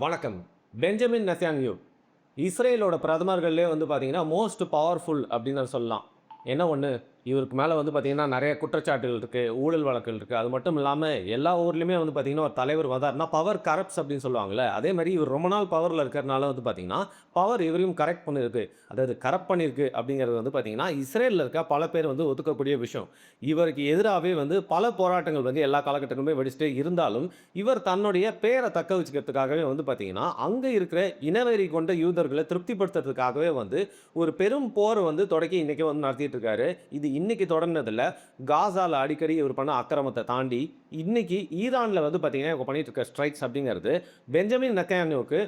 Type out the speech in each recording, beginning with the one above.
வணக்கம். Benjamin Netanyahu இஸ்ரேலோட பிரதமர்கள்லயே வந்து பார்த்தீங்கன்னா, மோஸ்ட் பவர்ஃபுல் அப்படின்னு சொல்லலாம். என்ன ஒண்ணு, இவருக்கு மேல வந்து பார்த்தீங்கன்னா, நெறைய குற்றச்சாட்டுகள் இருக்கு. ஊழல் வழக்குகள் இருக்கு. அது மட்டும் இல்லாம எல்லா ஊர்லயுமே வந்து பார்த்தீங்கன்னா, ஒரு தலைவர் வந்தாருன்னா, பவர் கரப்ட்ஸ் அப்படின்னு சொல்லுவாங்கல்ல. அதே மாரி இவர் ரொம்ப நாள் பவர்ல இருக்கிறனால வந்து பார்த்தீங்கன்னா, பவர் இவரையும் கரெக்ட் பண்ணிருக்கு. அதாவது கரப்ட் பண்ணிருக்கு அப்படிங்கிறது வந்து பார்த்தீங்கன்னா, இஸ்ரேல்ல இருக்க பல பேர் வந்து ஒத்துக்கக்கூடிய விஷயம். இவருக்கு எதிராவே வந்து பல போராட்டங்கள் வந்து எல்லா காலகட்டத்திலுமே வெடிச்சிட்டே இருந்தாலும், இவர் தன்னுடைய பேர தக்க வச்சுக்கிறதுக்காகவே வந்து பார்த்தீங்கன்னா, அங்க இருக்கிற இனவெறி கொண்ட யூதர்கள திருப்திப்படுத்துறதுக்காகவே வந்து ஒரு பெரும் போர வந்து தொடக்கி இன்னைக்கு வந்து நடத்திட்டு இருக்காரு. இது இன்னைக்கு தொடங்குனதில்ல. காசால அடிக்கடி இவர் பண்ண அக்கிரமத்த தாண்டி, இன்னைக்கு ஈரான்ல வந்து பார்த்தீங்கன்னா, இவங்க பண்ணிட்டு இருக்க ஸ்ட்ரைக்ஸ் அப்படிங்கிறது, பெஞ்சமின் நெதன்யாகுவுக்கு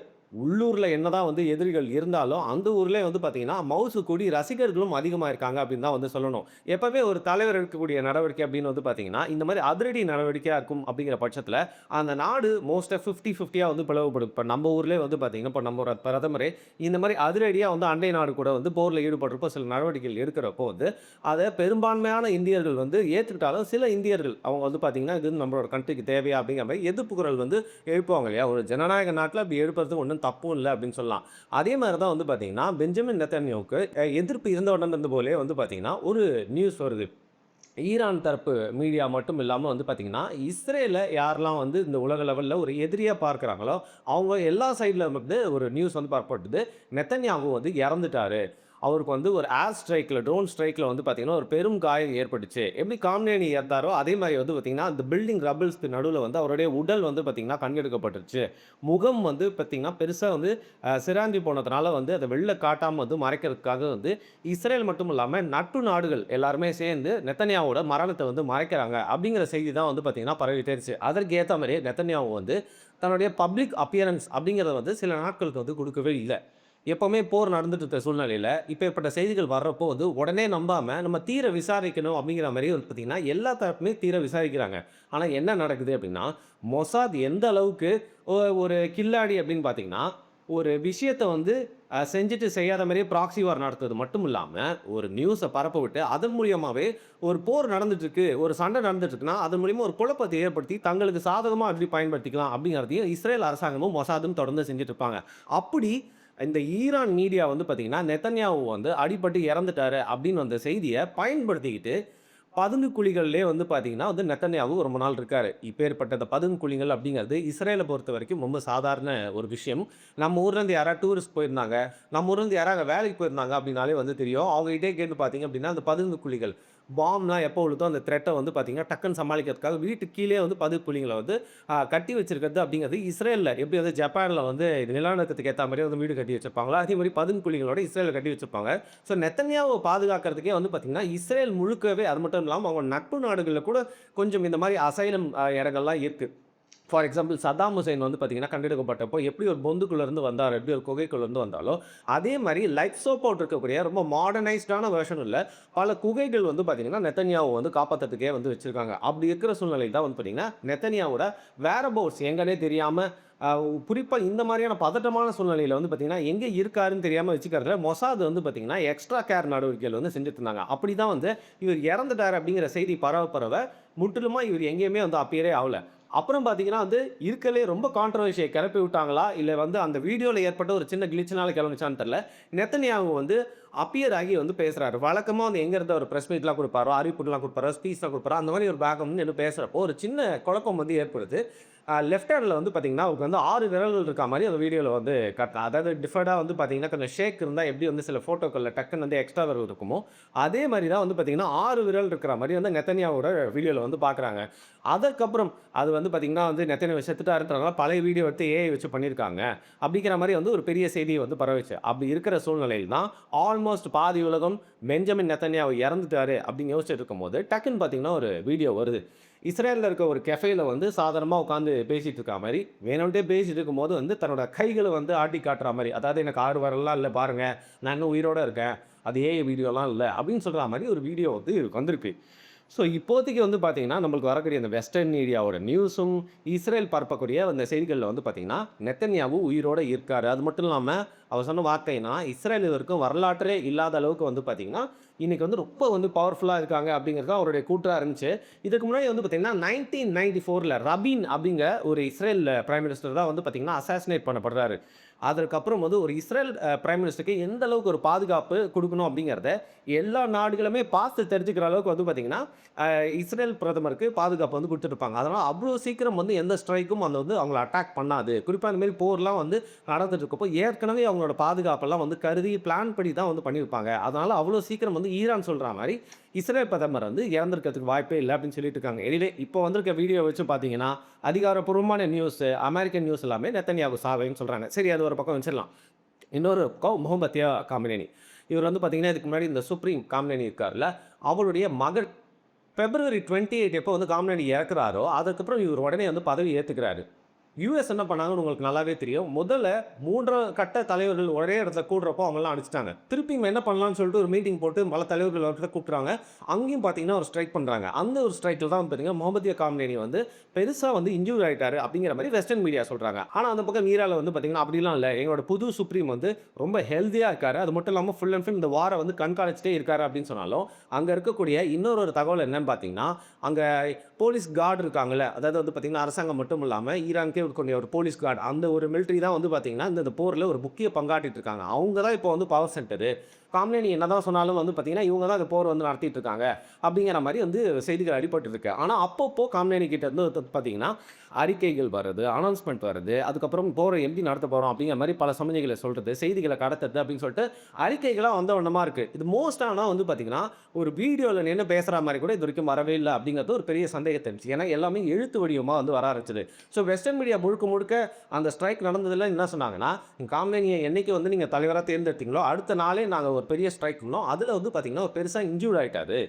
உள்ளூர்ல என்னதான் வந்து எதிரிகள் இருந்தாலும், அந்த ஊர்லயே வந்து பார்த்தீங்கன்னா, மவுசு கூடி ரசிகர்களும் அதிகமா இருக்காங்க அப்படின்னு தான் வந்து சொல்லணும். எப்பவுமே ஒரு தலைவர் எடுக்கக்கூடிய நடவடிக்கை அப்படின்னு வந்து பார்த்தீங்கன்னா, இந்த மாரி அதிரடி நடவடிக்கையா இருக்கும் அப்படிங்கிற பட்சத்தில, அந்த நாடு மோஸ்ட்டா 50, 50யா வந்து பிளவுபடும். இப்ப நம்ம ஊர்லயே வந்து பார்த்தீங்கன்னா, இப்ப நம்மோட பிரதமரே இந்த மாரி அதிரடியா வந்து அண்டை நாடு கூட வந்து போர்ல ஈடுபடுறப்போ சில நடவடிக்கைகள் எடுக்கிறப்போ வந்து, அத பெரும்பான்மையான இந்தியர்கள் வந்து ஏத்துக்கிட்டாலும், சில இந்தியர்கள் அவங்க வந்து பார்த்தீங்கன்னா, இது நம்மளோட கண்ட்ரிக்கு தேவையா அப்படிங்கிற மாரி எதிர்ப்பு குரல் வந்து எழுப்புவாங்க இல்லையா? ஒரு ஜனநாயக நாட்டுல அப்படி எழுப்புறதுக்கு ஒண்ணும் தப்பும் இல்ல அப்படின்னு சொல்லலாம். அதே மாரி தான் வந்து பார்த்தீங்கன்னா, பெஞ்சமின் நெதன்யாகுவுக்கு எதிர்ப்பு இருந்தவுடன் இருந்த போலயே வந்து பார்த்தீங்கன்னா, ஒரு நியூஸ் வருது. ஈரான் தரப்பு மீடியா மட்டும் இல்லாம வந்து பார்த்தீங்கன்னா, இஸ்ரேல யாரெல்லாம் வந்து இந்த உலக லெவல்ல ஒரு எதிரியா பார்க்கிறாங்களோ, அவங்க எல்லா சைட்ல வந்து ஒரு நியூஸ் வந்து பரப்பப்படுது. நெதன்யாகு வந்து இறந்துட்டாரு. அவருக்கு வந்து ஒரு ஏர் ஸ்ட்ரைக்ல, ட்ரோன் ஸ்ட்ரைக்ல வந்து பார்த்தீங்கன்னா, ஒரு பெரும் காயம் ஏற்பட்டுச்சு. எப்படி காம்னேனி இறந்தாரோ, அதே மாரி வந்து பார்த்தீங்கன்னா, அந்த பில்டிங் ரபிள்ஸ்க்கு நடுவுல வந்து அவருடைய உடல் வந்து பார்த்தீங்கன்னா, கண்டெடுக்கப்பட்டுருச்சு. முகம் வந்து பார்த்தீங்கன்னா, பெருசா வந்து சிராய்ந்து போனதுனால வந்து அத வெளில காட்டாம வந்து மறைக்கிறதுக்காக வந்து இஸ்ரேல் மட்டும் இல்லாம நட்பு நாடுகள் எல்லாருமே சேர்ந்து நெத்தன்யாவோட மரணத்த வந்து மறைக்கிறாங்க. அப்படிங்கிற செய்தி தான் வந்து பார்த்தீங்கன்னா பரவிட்டே இருந்துச்சு. அதற்கு ஏத்த மாரியே நெத்தன்யாகு வந்து தன்னுடைய பப்ளிக் அப்பியரன்ஸ் அப்படிங்கிறத வந்து சில நாட்களுக்கு வந்து குடுக்கவே இல்ல. எப்பவுமே போர் நடந்துட்டு இருக்க சூழ்நிலையில, இப்பேற்பட்ட செய்திகள் வர்றப்போ வந்து உடனே நம்பாம நம்ம தீர விசாரிக்கணும் அப்படிங்கிற மாரி வந்து பார்த்தீங்கன்னா, எல்லா தரப்புமே தீர விசாரிக்கிறாங்க. ஆனா என்ன நடக்குது அப்படின்னா, மொசாத் எந்த அளவுக்கு ஒரு கில்லாடி அப்படின்னு பார்த்தீங்கன்னா, ஒரு விஷயத்த வந்து செஞ்சுட்டு செய்யாத மாரியே ப்ராக்ஸி வார் நடத்துறது மட்டும் இல்லாம, ஒரு நியூஸ பரப்ப விட்டு, அதன் மூலியமாவே ஒரு போர் நடந்துட்டு இருக்கு, ஒரு சண்டை நடந்துட்டு இருக்குன்னா, அதன் மூலியமா ஒரு குழப்பத்தை ஏற்படுத்தி, தங்களுக்கு சாதகமா எப்படி பயன்படுத்திக்கலாம் அப்படிங்கிறதையும் இஸ்ரேல் அரசாங்கமும், மொசாதும் தொடர்ந்து செஞ்சுட்டு இருப்பாங்க. அப்படி இந்த ஈரான் மீடியா வந்து பார்த்தீங்கன்னா, நெதன்யாகு வந்து அடிபட்டு இறந்துட்டாரு அப்படின்னு வந்த செய்திய பயன்படுத்திக்கிட்டு பதுங்கு குழிகள்லயே வந்து பார்த்தீங்கன்னா வந்து நெத்தன்யாகு ரொம்ப நாள் இருக்காரு. இப்பேற்பட்ட இந்த பதுங்கு குழிகள் அப்படிங்கிறது இஸ்ரேல பொறுத்தவரைக்கும் ரொம்ப சாதாரண ஒரு விஷயம். நம்ம ஊர்லேருந்து யாராவது டூரிஸ்ட் போயிருந்தாங்க, நம்ம ஊர்லேருந்து யாராவது வேலைக்கு போயிருந்தாங்க அப்படின்னாலே வந்து தெரியும். அவங்ககிட்டயே கேட்டு பார்த்தீங்க அப்படின்னா, அந்த பதுங்கு குழிகள், பாம்லாம் எப்போ விழுதோ அந்த த்ரெட்ட வந்து பார்த்தீங்கன்னா, டக்குன்னு சமாளிக்கிறதுக்காக வீட்டுக்கு கீழயே வந்து பதுங்கு குழிகள வந்து கட்டி வச்சிருக்கிறது அப்படிங்கிறது இஸ்ரேல்ல எப்படி வந்து ஜப்பான்ல வந்து நிலநடுக்கத்துக்கு ஏத்த மாரியே வந்து வீடு கட்டி வச்சிருப்பாங்களோ, அதே மாரி பதுங்கு குழிகளோட இஸ்ரேல்ல கட்டி வச்சிருப்பாங்க. ஸோ நெத்தன்யாவ பாதுகாக்கிறதுக்கே வந்து பார்த்தீங்கன்னா, இஸ்ரேல் முழுக்கவே அது மட்டும் இல்லாம அவங்க நட்பு நாடுகள்ல கூட கொஞ்சம் இந்த மாரி அசைலம் இடங்கள்லாம் இருக்கு. ஃபார் எக்ஸாம்பிள் சதாம் ஹுசைன் வந்து பார்த்தீங்கன்னா, கண்டெடுக்கப்பட்டப்போ எப்படி ஒரு பொந்துக்குள்ள இருந்து வந்தாரோ, எப்படி ஒரு குகைக்குள்ள இருந்து வந்தாலோ, அதே மாரி லைட்ஸோ போட்டு இருக்கக்கூடிய ரொம்ப மாடர்னைஸ்டான வெர்ஷன் உள்ள பல குகைகள் வந்து பார்த்தீங்கன்னா, நெத்தன்யாஹு வந்து காப்பாத்துறதுக்கே வந்து வச்சிருக்காங்க. அப்படி இருக்கிற சூழ்நிலை தான் வந்து பார்த்தீங்கன்னா, நெத்தன்யாவோட வேரபவுட்ஸ் எங்கன்னே தெரியாம குறிப்பா இந்த மாரியான பதட்டமான சூழ்நிலையில வந்து பார்த்தீங்கன்னா, எங்க இருக்காருன்னு தெரியாம வச்சுக்கிறதுல மொசாத் வந்து பார்த்தீங்கன்னா, எக்ஸ்ட்ரா கேர் நடவடிக்கைகள் வந்து செஞ்சுட்டு இருந்தாங்க. அப்படி தான் வந்து இவர் இறந்துட்டாரு அப்படிங்கிற செய்தி பரவ பரவ முற்றிலுமா இவர் எங்கேயுமே வந்து அப்பியரே ஆவல. அப்புறம் பார்த்தீங்கன்னா வந்து, இருக்கறதுலயே ரொம்ப கான்ட்ரோவர்சிய கெளப்பி விட்டாங்களா? இல்ல வந்து அந்த வீடியோல ஏற்பட்ட ஒரு சின்ன கிளிச்னால கெளம்பிச்சான்னு தெரியல. நெத்தனியாகு வந்து அப்பியர் ஆகி வந்து பேசுறாரு. வழக்கமா வந்து எங்க இருந்து அவர் பிரஸ் மீட்லாம் குடுப்பாரோ, அறிவிப்புலாம் குடுப்பாரோ, ஸ்பீச்லாம் குடுப்பாரோ, அந்த மாரி ஒரு பேக்ரவுண்ட் நின்னு பேசுறப்போ, ஒரு சின்ன குழப்பம் வந்து ஏற்படுது. லெஃப்ட் ஹேண்ட்ல வந்து பார்த்தீங்கன்னா, அவருக்கு வந்து 6 விரல்கள் இருக்கா மாரி அந்த வீடியோல வந்து காட்டுறான். அதாவது டிஃபர்டா வந்து பார்த்தீங்கன்னா, கொஞ்சம் ஷேக் இருந்தா எப்படி வந்து சில ஃபோட்டோக்கள்ல டக்குன்னு வந்து எக்ஸ்ட்ரா விரல் இருக்குமோ, அதே மாரி தான் வந்து பார்த்தீங்கன்னா, 6 விரல் இருக்கிற மாரி வந்து நெத்தனியாவோட வீடியோல வந்து பார்க்குறாங்க. அதற்கப்புறம் அது வந்து பார்த்தீங்கன்னா வந்து நெத்தனியாஹு செத்துட்டாருன்றனால பழைய வீடியோ எடுத்து ஏஐ வச்சு பண்ணியிருக்காங்க. அப்படிங்கிற மாரி வந்து ஒரு பெரிய செய்தி வந்து பரவுச்சு. அப்படி இருக்கிற சூழ்நிலையில் தான் ஆல்மோஸ்ட் பாதி உலகம் பெஞ்சமின் நெத்தன்யாஹு இறந்துட்டாரு அப்படின்னு யோசிச்சுட்டு இருக்கும்போது, டக்குன்னு பார்த்தீங்கன்னா ஒரு வீடியோ வருது. இஸ்ரேல்ல இருக்க ஒரு கெஃபேல வந்து சாதாரணமா உட்கார்ந்து பேசிட்டு இருக்கா மாரி, வேணும்ட்டே பேசிட்டு இருக்கும்போது வந்து தன்னோட கைகள வந்து ஆட்டி காட்டுறா மாரி, அதாவது எனக்கு 6 விரல்லாம் இல்ல பாருங்க, நான் இன்னும் உயிரோட இருக்கேன். அது ஏஐ வீடியோலாம் இல்ல அப்படின்னு சொல்றா மாரி ஒரு வீடியோ வந்து வந்திருக்கு. ஸோ, இப்போதைக்கு வந்து பார்த்தீங்கன்னா, நம்மளுக்கு வரக்கூடிய அந்த வெஸ்டர்ன் மீடியாவோட நியூஸும், இஸ்ரேல் பரப்பக்கூடிய அந்த செய்திகள்ல வந்து பார்த்தீங்கன்னா, நெத்தன்யாகு உயிரோட இருக்காரு. அது மட்டும் இல்லாம, அவர் சொன்ன வார்த்தை என்னன்னா, இஸ்ரேல் இதுவரைக்கும் வரலாற்றே இல்லாத அளவுக்கு வந்து பார்த்தீங்கன்னா, இன்னைக்கு வந்து ரொம்ப வந்து பவர்ஃபுல்லாக இருக்காங்க அப்படிங்கிறது அவருடைய கூற்றாக இருந்துச்சு. இதுக்கு முன்னாடி வந்து பார்த்தீங்கன்னா 1994ல் ரபீன் அப்படிங்கிற ஒரு இஸ்ரேல் பிரைம் மினிஸ்டர் தான் வந்து பார்த்தீங்கன்னா அசாசினேட் பண்ணப்படுறாரு. அதற்கப்புறம் வந்து ஒரு இஸ்ரேல் பிரைம் மினிஸ்டருக்கு எந்த அளவுக்கு ஒரு பாதுகாப்பு கொடுக்கணும் அப்படிங்கிறத எல்லா நாடுகளுமே பார்த்து தெரிஞ்சுக்கிற அளவுக்கு வந்து பார்த்தீங்கன்னா இஸ்ரேல் பிரதமருக்கு பாதுகாப்பு வந்து கொடுத்துருப்பாங்க. அதனால் அவ்வளோ சீக்கிரம் வந்து எந்த ஸ்ட்ரைக்கும் அந்த வந்து அவங்கள அட்டாக் பண்ணாது. குறிப்பாக இந்த மாதிரி போர்லாம் வந்து நடந்துட்டு இருக்கப்போ ஏற்கனவே அவங்களோட பாதுகாப்பெல்லாம் வந்து கருதி பிளான் படி தான் வந்து பண்ணியிருப்பாங்க. அதனால் அவ்வளோ சீக்கிரம் வந்து ஈரான் சொல்கிற மாதிரி இஸ்ரேல் பிரதமர் வந்து இறந்திருக்கிறதுக்கு வாய்ப்பே இல்லை அப்படின்னு சொல்லிட்டு இருக்காங்க. எனிவே இப்போ வந்திருக்க வீடியோ வச்சு பார்த்தீங்கன்னா அதிகாரப்பூர்வமான நியூஸ் அமெரிக்கன் நியூஸ் எல்லாமே நெத்தன்யாகு சாவைன்னு சொல்கிறாங்க. சரி, அது ஒரு பக்கம் வச்சிடலாம். இன்னொரு பக்கம் முகமத்தியா காமினேனி. இவர் வந்து பார்த்தீங்கன்னா இதுக்கு முன்னாடி இந்த சுப்ரீம் காமினேனி இருக்கார்ல, அவருடைய மகள் பிப்ரவரி 28 எப்போ வந்து காமினேனி இறக்குறாரோ அதுக்கப்புறம் இவர் உடனே வந்து பதவி ஏற்றுக்கிறாரு. யுஎஸ் என்ன பண்ணாங்கன்னு உங்களுக்கு நல்லாவே தெரியும். முதல்ல 3 கட்ட தலைவர்கள் ஒரே இடத்துல கூடுறப்போ அவங்கலாம் அடிச்சுட்டாங்க. திருப்பி என்ன பண்ணலாம்னு சொல்லிட்டு ஒரு மீட்டிங் போட்டு பல தலைவர்கள் அவர்கிட்ட கூப்பிட்றாங்க. அங்கேயும் பார்த்தீங்கன்னா ஒரு ஸ்ட்ரைக் பண்ணுறாங்க. அந்த ஒரு ஸ்ட்ரைக்கில் தான் பார்த்தீங்கன்னா முகமதியா காமினேனி வந்து பெருசாக வந்து இன்ஜூர் ஆகிட்டாரு அப்படிங்கிற மாதிரி வெஸ்டர்ன் மீடியா சொல்கிறாங்க. ஆனால் அந்த பக்கம் ஈரானில் வந்து பார்த்தீங்கன்னா அப்படிலாம் இல்லை. எங்களோட புது சுப்ரீம் வந்து ரொம்ப ஹெல்த்தியாக இருக்காரு. அது மட்டும் இல்லாமல் ஃபுல் அண்ட் ஃபுல் இந்த வாரை வந்து கண்காணிச்சிட்டே இருக்காரு அப்படின்னு சொன்னாலும் அங்கே இருக்கக்கூடிய இன்னொரு தகவல் என்னன்னு பார்த்தீங்கன்னா அங்கே போலீஸ் கார்டு இருக்காங்கல்ல, அதாவது வந்து பார்த்தீங்கன்னா அரசாங்கம் மட்டும் இல்லாமல் ஈரானுக்கே இருக்கக்கூடிய ஒரு போலீஸ் கார்டு அந்த ஒரு மிலிட்ரி தான் வந்து பார்த்தீங்கன்னா இந்த போரில் ஒரு முக்கிய பங்காற்றிட்டு இருக்காங்க. அவங்க தான் இப்போ வந்து பவர் சென்டரு. காமினேனி என்னதான் சொன்னாலும் வந்து பார்த்தீங்கன்னா இவங்க தான் இந்த போர் வந்து நடத்திட்டு இருக்காங்க அப்படிங்கிற மாதிரி வந்து செய்திகள் அடிபட்டு இருக்கு. ஆனால் அப்பப்போ காமினேனி கிட்ட இருந்து பார்த்தீங்கன்னா அறிக்கைகள் வருது, அனௌன்ஸ்மெண்ட் வருது, அதுக்கப்புறம் போரை எப்படி நடத்த போகிறோம் அப்படிங்கிற மாதிரி பல சமயங்களை சொல்கிறது, செய்திகளை கடத்துறது அப்படின்னு சொல்லிட்டு அறிக்கைகளாக வந்த வண்ணமாக இருக்குது. இது மோஸ்ட் ஆனால் வந்து பார்த்தீங்கன்னா ஒரு வீடியோவில் நின்று பேசுகிற மாதிரி கூட இது வரைக்கும் வரவே இல்லை அப்படிங்கிறது ஒரு பெரிய சந்தேகத்தை இருந்துச்சு. ஏன்னா எல்லாமே எழுத்து வடிவமாக வந்து வர ஆரம்பிச்சது. ஸோ வெஸ்டர்ன் மீடியா முழுக்க முழுக்க அந்த ஸ்ட்ரைக் நடந்ததில் என்ன சொன்னாங்கன்னா, காமினேனியை என்னைக்கு வந்து நீங்கள் தலைவராக தேர்ந்தெடுத்தீங்களோ அடுத்த நாளே நாங்கள் ஒரு பெரிய ஸ்ட்ரைக் பண்ணோம். அதில் வந்து பார்த்தீங்கன்னா ஒரு பெருசாக இன்ஜூர்ட் ஆகிட்டாரு.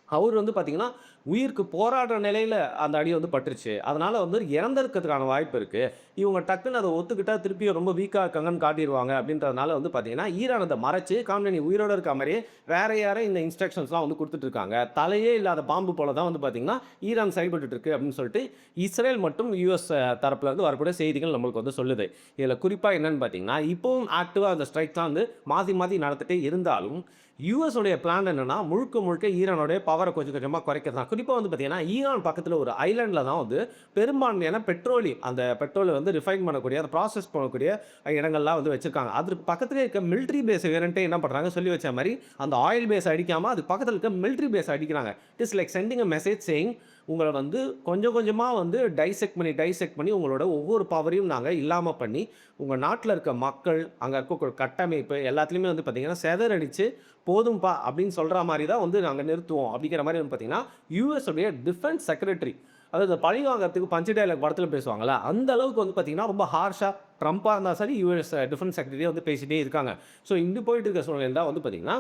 அவர் வந்து பார்த்தீங்கன்னா உயிருக்கு போராடுற நிலையில் அந்த அடி வந்து பட்டுருச்சு. அதனால் வந்து இறந்திருக்கிறதுக்கான வாய்ப்பு இருக்குது. இவங்க டக்குன்னு அதை ஒத்துக்கிட்டா திருப்பி ரொம்ப வீக்காக இருக்காங்கன்னு காட்டிடுவாங்க அப்படின்றதுனால வந்து பார்த்தீங்கன்னா ஈரான் அதை மறைச்சு காமினேனி உயிரோடு இருக்க மாதிரியே வேற யாரே இந்த இன்ஸ்ட்ரக்ஷன்ஸ்லாம் வந்து கொடுத்துட்ருக்காங்க. தலையே இல்லாத பாம்பு போல தான் வந்து பார்த்தீங்கன்னா ஈரான் செயல்பட்டு இருக்கு அப்படின்னு சொல்லிட்டு இஸ்ரேல் மற்றும் யூஎஸ் தரப்புலேருந்து வரக்கூடிய செய்திகள் நம்மளுக்கு வந்து சொல்லுது. இதில் குறிப்பாக என்னென்னு பார்த்தீங்கன்னா இப்போவும் ஆக்டிவாக அந்த ஸ்ட்ரைக் தான் வந்து மாற்றி மாற்றி நடத்திட்டே இருந்தாலும் யூஎஸ் உடைய பிளான் என்னன்னா முழுக்க முழுக்க ஈரானுடைய பவரை கொஞ்சம் கொஞ்சமாக குறைக்கிறது தான். குறிப்பாக வந்து பார்த்தீங்கன்னா ஈரான் பக்கத்தில் ஒரு ஐலாண்டில் தான் வந்து பெரும்பான்மையான பெட்ரோலியம் அந்த பெட்ரோலை வந்து ரிஃபைன் பண்ணக்கூடிய அதை ப்ராசஸ் பண்ணக்கூடிய இடங்கள்லாம் வந்து வச்சிருக்காங்க. அதுக்கு பக்கத்துலேயே இருக்க மிலிட்ரி பேஸ் வேறன்ட்டு என்ன பண்ணுறாங்க சொல்லி வச்ச மாதிரி அந்த ஆயில் பேஸ் அடிக்காமல் அது பக்கத்தில் இருக்க மிலிட்ரி பேஸ் அடிக்கிறாங்க. It is like sending a message saying உங்களை வந்து கொஞ்சம் கொஞ்சமாக வந்து டைசெக்ட் பண்ணி உங்களோட ஒவ்வொரு பவரையும் நாங்கள் இல்லாமல் பண்ணி உங்கள் நாட்டில் இருக்க மக்கள் அங்கே இருக்க கட்டமைப்பு எல்லாத்துலேயுமே வந்து பார்த்திங்கன்னா செதறடிச்சு போதும்பா அப்படின்னு சொல்கிற மாதிரி தான் வந்து நாங்கள் நிறுத்துவோம் அப்படிங்கிற மாதிரி வந்து பார்த்திங்கன்னா யூஎஸ் உடைய டிஃபென்ஸ் செக்ரட்டரி, அதாவது பழி வாங்கிறதுக்கு பஞ்சு டைலாக் படத்தில் பேசுவாங்களா அந்த அளவுக்கு வந்து பார்த்திங்கன்னா ரொம்ப ஹார்ஷாக ட்ரம்ப்பாக இருந்தால் சரி யூஎஸ் டிஃபென்ஸ் செக்ரட்டரியே வந்து பேசிகிட்டே இருக்காங்க. ஸோ இங்கே போயிட்டு இருக்க சூழ்நிலை தான் வந்து பார்த்திங்கன்னா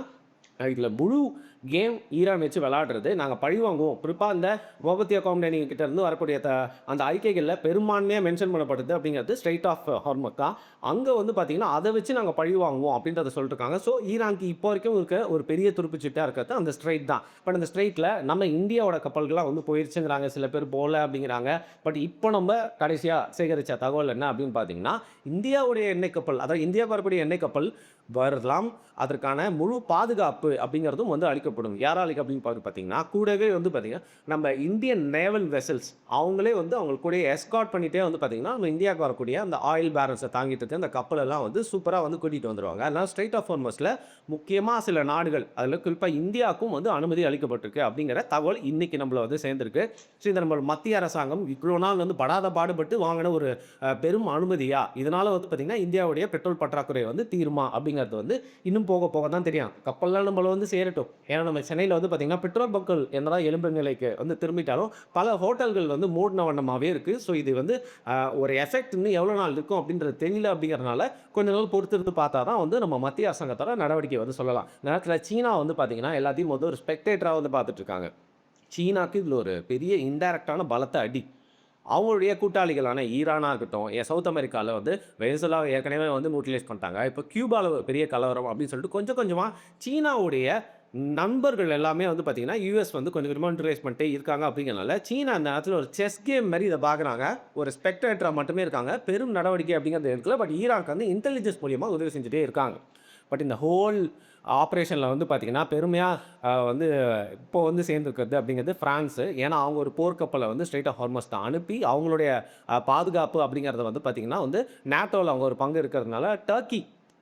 இதில் முழு கேம் ஈரான் வச்சு விளையாடுறது நாங்கள் பழி வாங்குவோம். குறிப்பாக இந்த முகமதியா காமினேனி கிட்ட இருந்து வரக்கூடிய அந்த அறிக்கைகளில் பெரும்பான்மையாக மென்ஷன் பண்ணப்படுது அப்படிங்கிறது ஸ்ட்ரைட் ஆஃப் ஹார்மக்கா. அங்கே வந்து பார்த்திங்கன்னா அதை வச்சு நாங்கள் பழி வாங்குவோம் அப்படின்றத சொல்லிட்டுருக்காங்க. ஸோ ஈரானுக்கு இப்போ வரைக்கும் இருக்க ஒரு பெரிய துருப்புச்சீட்டாக இருக்கிறது அந்த ஸ்ட்ரைட் தான். பட் அந்த ஸ்ட்ரைட்டில் நம்ம இந்தியாவோட கப்பல்கள்லாம் வந்து போயிடுச்சுங்கிறாங்க, சில பேர் போகல அப்படிங்கிறாங்க. பட் இப்போ நம்ம கடைசியாக சேகரித்த தகவல் என்ன அப்படின்னு பார்த்தீங்கன்னா இந்தியாவுடைய எண்ணெய் கப்பல், அதாவது இந்தியாவுக்கு வரக்கூடிய எண்ணெய் கப்பல் வரலாம். அதற்கான முழு பாதுகாப்பு அப்படிங்கிறதும் வந்து அளிக்கப்படும். யாரால் அப்படின்னு பார்த்தீங்கன்னா கூடவே வந்து பார்த்திங்கன்னா நம்ம இந்தியன் நேவல் வெசல்ஸ் அவங்களே வந்து அவங்களுக்கு கூட எஸ்கார்ட் பண்ணிகிட்டே வந்து பார்த்திங்கன்னா நம்ம இந்தியாவுக்கு வரக்கூடிய அந்த ஆயில் பேரல்ஸை தாங்கிட்டு இருக்க அந்த கப்பலெல்லாம் வந்து சூப்பராக வந்து கூட்டிகிட்டு வந்துடுவாங்க. அதனால் ஸ்ட்ரைட் ஆஃப் ஹார்மஸில் முக்கியமாக சில நாடுகள் அதில் குறிப்பாக இந்தியாவுக்கும் வந்து அனுமதி அளிக்கப்பட்டிருக்கு அப்படிங்கிற தகவல் இன்றைக்கி நம்மளை வந்து சேர்ந்துருக்கு. ஸோ இந்த நம்ம மத்திய அரசாங்கம் இவ்வளோ நாள் வந்து படாத பாடுபட்டு வாங்கின ஒரு பெரும் அனுமதியா இதனால் வந்து பார்த்திங்கன்னா இந்தியாவுடைய பெட்ரோல் பற்றாக்குறை வந்து தீருமா அப்படிங்கிறது வந்து இன்னும் போக போக தான் தெரியும். கப்பல்லாம் நம்மளை வந்து சேரட்டும். ஏன்னா நம்ம சென்னையில் வந்து பார்த்திங்கன்னா பெட்ரோல் பங்க்கள் என்னதான் எலும்பு நிலைக்கு வந்து திரும்பிட்டாலும் பல ஹோட்டல்கள் வந்து மூடின வண்ணமாகவே இருக்குது. ஸோ இது வந்து ஒரு எஃபெக்ட் இன்னும் எவ்வளோ நாள் இருக்கும் அப்படின்றது தெரியல. அப்படிங்கிறதுனால கொஞ்ச நாள் பொறுத்திருந்து பார்த்தா தான் வந்து நம்ம மத்திய அரசாங்கத்தோட நடவடிக்கை வந்து சொல்லலாம். நேரத்தில் சீனா வந்து பார்த்திங்கன்னா எல்லாத்தையும் வந்து ஒரு ஸ்பெக்டேட்டராக வந்து பார்த்துட்டு இருக்காங்க. சீனாவுக்கு இதில் ஒரு பெரிய இன்டைரக்டான பலத்தை அடி. அவங்களுடைய கூட்டாளிகளான ஈரானாக இருக்கட்டும், சவுத் அமெரிக்காவில் வந்து வெனிசுலா ஏற்கனவே வந்து நியூட்ரலைஸ் பண்ணிட்டாங்க. இப்போ கியூபாவில் பெரிய கலவரம் அப்படின்னு சொல்லிட்டு கொஞ்சம் கொஞ்சமாக சீனாவுடைய நண்பர்கள் எல்லாமே வந்து பார்த்திங்கன்னா யூஎஸ் வந்து கொஞ்சம் கொஞ்சமாக நியூட்ரலைஸ் பண்ணிட்டே இருக்காங்க. அப்படிங்கிறனால சீனா அந்த நேரத்தில் ஒரு செஸ் கேம் மாதிரி இதை பார்க்குறாங்க. ஒரு ஸ்பெக்டேட்டராக மட்டுமே இருக்காங்க. பெரும் நடவடிக்கை அப்படிங்கிறது இருக்குல்ல. பட் ஈரானுக்கு வந்து இன்டெலிஜென்ஸ் மூலியமாக உதவி செஞ்சுட்டே இருக்காங்க. பட் இந்த ஹோல் ஆப்ரேஷனில் வந்து பார்த்தீங்கன்னா பெருமையாக வந்து இப்போ வந்து சேர்ந்துருக்கிறது அப்படிங்கிறது ஃப்ரான்ஸு. ஏன்னா அவங்க ஒரு போர்க்கப்பலை வந்து ஸ்ட்ரெயிட்டாக ஹார்மஸ் தான் அனுப்பி அவங்களுடைய பாதுகாப்பு அப்படிங்கிறத வந்து பார்த்தீங்கன்னா வந்து நேட்டோவில் அவங்க ஒரு பங்கு இருக்கிறதுனால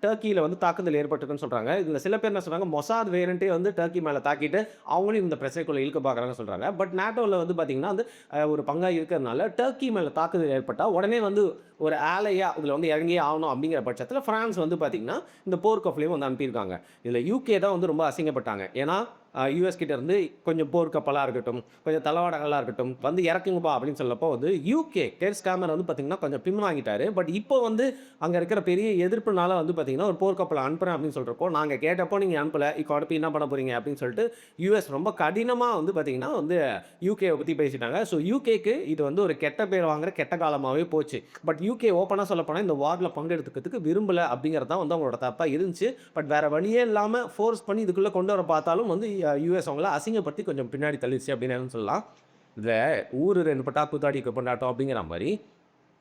டர்க்கியில வந்து தாக்குதல் ஏற்பட்டிருக்குன்னு சொல்றாங்க. இதுல சில பேர் என்ன சொல்றாங்க, மொசாத் வேறன்ட்டே வந்து டர்க்கி மேல தாக்கிட்டு, அவங்களையும் இந்த பிரச்சனைக்குள்ள இழுக்க பார்க்குறாங்கன்னு சொல்றாங்க. பட் நேட்டோல வந்து பார்த்தீங்கன்னா வந்து ஒரு பங்கா இருக்கிறதுனால, டர்க்கி மேல தாக்குதல் ஏற்பட்டா, உடனே வந்து ஒரு ஆலையா இதுல வந்து இறங்கியே ஆகணும் அப்படிங்கிற பட்சத்தில, பிரான்ஸ் வந்து பார்த்தீங்கன்னா, இந்த போர்க்கப்பலையும் வந்து அனுப்பியிருக்காங்க. இதுல யுகே தான் வந்து ரொம்ப அசிங்கப்பட்டாங்க. ஏன்னா, யுஎஸ் கிட்ட இருந்து கொஞ்சம் போர்க்கப்பலா இருக்கட்டும், கொஞ்சம் தளவாடங்களா இருக்கட்டும், வந்து இறக்குங்கப்பா அப்படின்னு சொல்லப்போ வந்து யுகே கேர் ஸ்டார்மர் வந்து பார்த்தீங்கன்னா, கொஞ்சம் பின்வாங்கிட்டாரு. பட் இப்போ வந்து அங்க இருக்கிற பெரிய எதிர்ப்புனால வந்து பார்த்தீங்கன்னா, ஒரு போர்க்கப்பல அனுப்புறேன் அப்படின்னு சொல்றப்போ, நாங்க கேட்டப்போ நீங்க அனுப்பல. இப்போ அடுத்து என்ன பண்ண போறீங்க அப்படின்னு சொல்லிட்டு, யுஎஸ் ரொம்ப கடினமா வந்து பார்த்தீங்கன்னா வந்து யுகேவ பத்தி பேசிட்டாங்க. ஸோ யுகேக்கு இது வந்து ஒரு கெட்ட பேர் வாங்குற கெட்ட காலமாவே போச்சு. பட் யுகே ஓப்பனா சொல்லப்போனா இந்த வார்ல பங்கெடுத்துக்கிறதுக்கு விரும்பல அப்படிங்கிறது தான் வந்து அவங்களோட தப்பா இருந்துச்சு. பட் வேற வழியே இல்லாம ஃபோர்ஸ் பண்ணி இதுக்குள்ள கொண்டு வர பார்த்தாலும் வந்து யுஎஸ் அவங்கள அசிங்கப்படுத்தி கொஞ்சம் பின்னாடி தள்ளிடுச்சு அப்படின்னு சொல்லலாம். இதுல ஊரு 2 பட்டா கூத்தாடிக்கு கொண்டாட்டம் அப்படிங்கிற மாரி,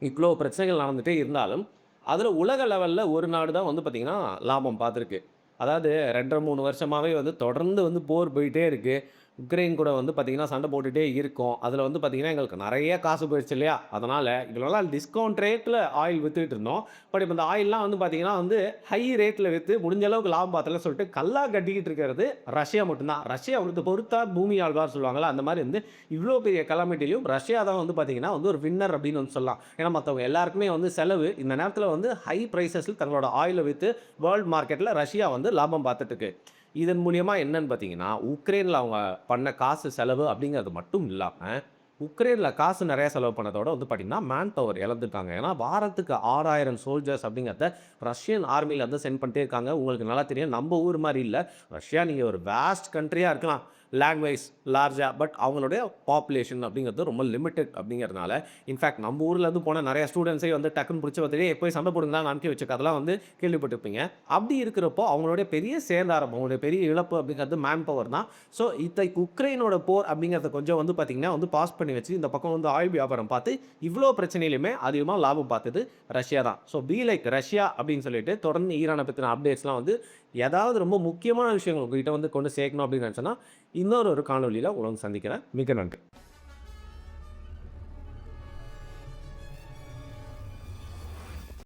இவ்ளோ பிரச்சனைகள் நடந்துட்டே இருந்தாலும், அதுல உலக லெவல்ல ஒரு நாடு தான் வந்து பார்த்தீங்கன்னா, லாபம் பார்த்துருக்கு. அதாவது 2 1/2, 3 வருஷமாவே வந்து தொடர்ந்து வந்து போர் போயிட்டே இருக்கு. உக்ரைன் கூட வந்து பார்த்தீங்கன்னா, சண்டை போட்டுட்டே இருக்கோம். அதில வந்து பார்த்தீங்கன்னா, எங்களுக்கு நெறைய காசு போயிருச்சு இல்லையா? அதனால இவ்வளோலாம் டிஸ்கவுண்ட் ரேட்ல ஆயில் வித்துட்டு இருந்தோம். பட் இப்ப இந்த ஆயில்லாம் வந்து பார்த்தீங்கன்னா வந்து, ஹை ரேட்ல வித்து முடிஞ்ச அளவுக்கு லாபம் பார்த்தரலாம்னு சொல்லிட்டு கல்லா கட்டிக்கிட்டு இருக்கிறது ரஷ்யா மட்டும் தான். ரஷ்யா வந்து பொறுத்தார் பூமி ஆள்வார் சொல்லுவாங்கல்ல, அந்த மாரி வந்து இவ்ளோ பெரிய கலாமிட்டிலயும் ரஷ்யா தான் வந்து பார்த்தீங்கன்னா, வந்து ஒரு வின்னர் அப்படின்னு வந்து சொல்லலாம். ஏன்னா மத்தவங்க எல்லாருக்குமே வந்து செலவு. இந்த நேரத்தில வந்து ஹை பிரைஸஸ்ல தங்களோட ஆயில வித்து வேர்ல்ட் மார்க்கெட்ல ரஷ்யா வந்து லாபம் பார்த்துட்டு இருக்கு. இதன் மூலியமா என்னன்னு பார்த்தீங்கன்னா, உக்ரைன்ல அவங்க பண்ண காசு செலவு அப்படிங்கிறது மட்டும் இல்லாம, உக்ரைன்ல காசு நெறைய செலவு பண்ணதோட வந்து பார்த்தீங்கன்னா, மேன் பவர் இழந்துட்டாங்க. ஏன்னா, வாரத்துக்கு 6000 சோல்ஜர்ஸ் அப்படிங்கிறத ரஷ்யன் ஆர்மில வந்து சென்ட் பண்ணிட்டே இருக்காங்க. உங்களுக்கு நல்லா தெரியும். நம்ம ஊர் மாரி இல்ல. ரஷ்யா நீங்க ஒரு வாஸ்ட் கண்ட்ரியா இருக்கலாம். லேண்ட் வைஸ் லார்ஜா. பட் அவங்களுடைய பாப்புலேஷன் அப்படிங்கிறது ரொம்ப லிமிட்டட் அப்படிங்கிறதுனால, இன்ஃபாக்ட் நம்ம ஊர்லேருந்து போன நெறைய ஸ்டூடண்ட்ஸே வந்து டக்குன்னு புடிச்சு பார்த்துட்டு, "ஏய் போய் சண்டை போடுங்கடான்னு" அனுப்பி வச்ச கதைலாம் வந்து கேள்விப்பட்டிருப்பீங்க. அப்படி இருக்கிறப்போ, அவங்களுடைய பெரிய சேதாரம், அவங்களுடைய பெரிய இழப்பு அப்படிங்கிறது மேன் பவர் தான். ஸோ, உக்ரைனோட போர் அப்படிங்கிறத கொஞ்சம் வந்து பார்த்தீங்கன்னா, வந்து பாஸ் பண்ணி வச்சு, இந்த பக்கம் வந்து ஆயில் வியாபாரம் பார்த்து, இவ்ளோ பிரச்சனையிலுமே அதிகமா லாபம் பார்த்தது ரஷ்யா தான். ஸோ, பி லைக் ரஷ்யா அப்படின்னு சொல்லிட்டு தொடர்ந்து ஈரான பத்தின அப்டேட்ஸ்லாம் வந்து ஏதாவது ரொம்ப முக்கியமான விஷயங்கள் உங்ககிட்ட வந்து கொண்டு சேர்க்கணும் அப்படின்னு நினச்சேன்னா, இன்னொரு காணொளியில உங்கள வந்து சந்திக்கிறேன். மிக்க நன்றி.